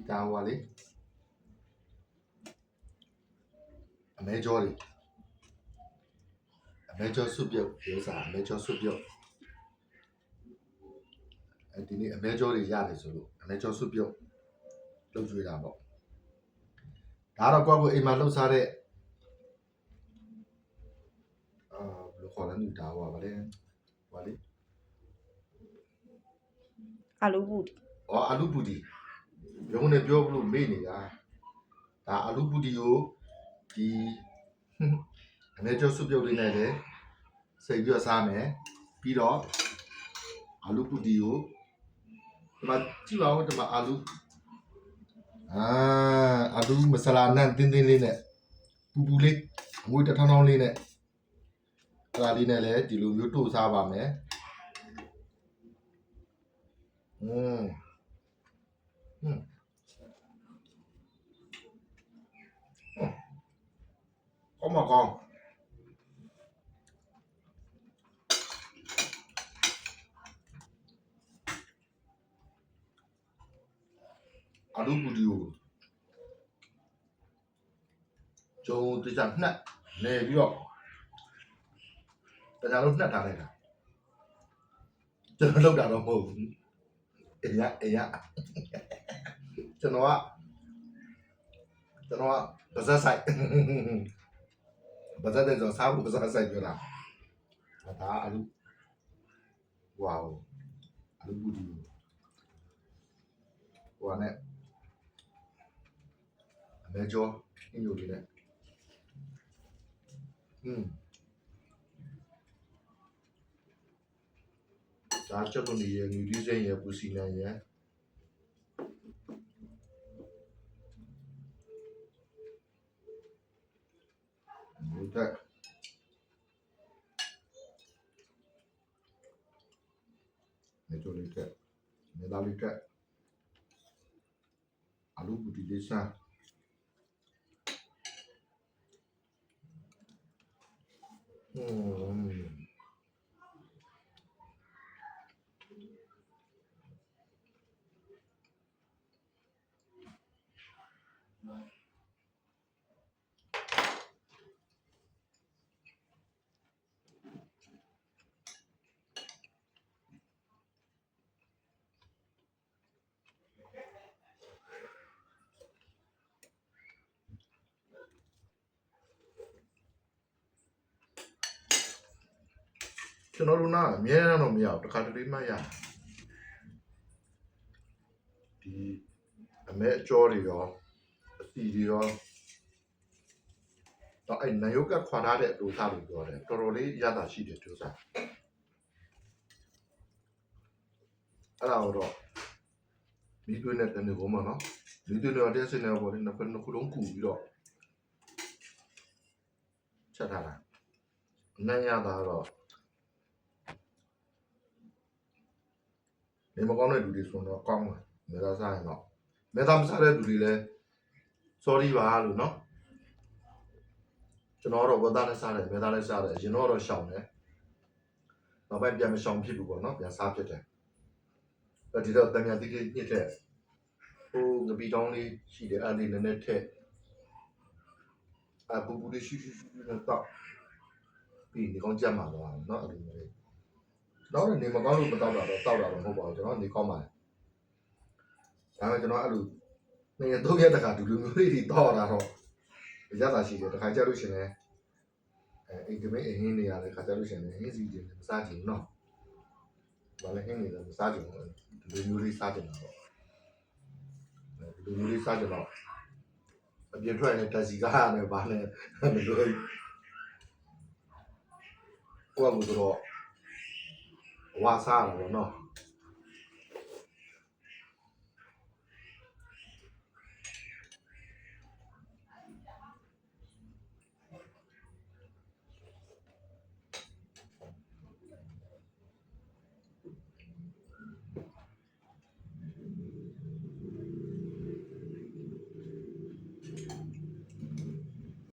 ဒါဟွာလေအမဲကြောလေးအမဲကြောစုပြုတ်ဒီဥစ္စာအမဲကြောစုပြုတ်ဒီနေ့အမဲကြောတွေရတယ်ဆိုလို့အမဲကြောစုပြုတ်လုပ်ကြွေးတာပေါ့ဒါတော့ကိုယ့်ကိုအိမ်မှာလှုပ်ရှားတဲ့ဘယ်လိုခေါ်လဲနူဒါဟွာပါလေဟွာလေအာလူပူတီအာလူပူတီရုံးနဲ့ပြောလို့မေ့နေတာဒါအာလူပူတီကိုဒီအမဲကြောစုပြုတ်လေးနဲ့လေစိတ်ပြီးတော့စားမယ်ပြီးတော့အာလူပူတီကိုဒီမှာကြည့်ပါဦးဒီမှာအာလူမဆလာနန်တင်းတင်းလေးနဲ့ပူပူလေးငွေတစ်ထောင်လေးနဲ့အဲ့ဒါလေးနဲ့လည်းဒီလိုမျိုးတို့စားပါမယ်ကောင်းမကောင်းအာလူပူတီကိုကျုံတခြားနှက်နေပြီးတော့တခြားလို့နှက်ထားလိုက်တာကျွန်တော်လောက်တာတော့မဟုတ်ဘူးအေးရကျွန်တော်ကဗဇက်ဆိုင်ဗဇက်တဲ့ဆိုစားဖို့ဗဇက်ဆိုင်ပြောတာဒါအာလူဝါအာလူပူတီဟိုနဲ့အမဲကြောအင်းယိုလေးနဲ့ဒါချက်ကုန်ရငူဒီဇိုင်းရပူစီနန်ရဒီတက်နေကြလေးတက်နေလာလေးတက်အာလူပူတီလေးစားကျွန်တော်တို့ကအမြဲတမ်းတော့မရဘူးတစ်ခါတလေမှရဒီအမဲအကျော်တွေရောအစီတွေရောတော့အဲ့နယုတ်ကခွာထားတဲ့အတူစားလို့ပြောတယ်တော်တော်လေးရတာရှိတယ်သူစားအဲ့ဒါတော့မိသွင်းတဲ့တနေ့ဘုံမနော်မိသွင်းတော့တဲ့စနေပေါ်နဲ့နှစ်ခုလုံးကူပြီးတော့ချက်ထားတာနိုင်ရတာတော့နေမကောင်းတဲ့လူတွေဆိုတော့ကောင်းတယ်မေသာစားရင်တော့မေသာမစားတဲ့လူတွေလည်း sorry ပါလို့နော်ကျွန်တော်တော့ဝတ်သားနဲ့စားတယ်မေသာလည်းစားတယ်အရင်တော့ရှောင်တယ်နောက်ပိုင်းပြန်မရှောင်ဖြစ်ဘူးပေါ့နော်ပြန်စားဖြစ်တယ်ဒီတော့တံမြတိတိညစ်တဲ့ဟိုငပီတောင်းလေးရှိတယ်အဲ့ဒီလည်းနဲ့ထက်ပူပူလေးရှူနဲ့တော့ပြီးဒီကောင်းကြက်မှာတော့နော်အဲ့လိုမျိုးတော့နေမကောင်းလို့မတောက်တာတော့တောက်တာတော့မဟုတ်ပါဘူးကျွန်တော်နေကောင်းပါတယ်ဒါပေမဲ့ကျွန်တော်အဲ့လိုနေရတော့ရတဲ့ခါဒီလိုမျိုးလေးတွေတောက်တာတော့ရတာရှိတယ်တခါကြလို့ရှင်လဲအိမ်ကမေးအင်းနေရတယ်ခါကြလို့ရှင်လဲဟင်းစီတယ်မစားချင်ဘူးနော်ဘာလဲဟင်းနေတယ်မစားချင်ဘူးဒီလိုမျိုးလေးစားချင်တာပေါ့ဒီလိုမျိုးလေးစားကြတော့အပြည့်ထွက်တဲ့တက်စီကားနဲ့ဘာနဲ့မလို့ကိုယ့်အကူတော့ဝါစားတာပေါ့နော်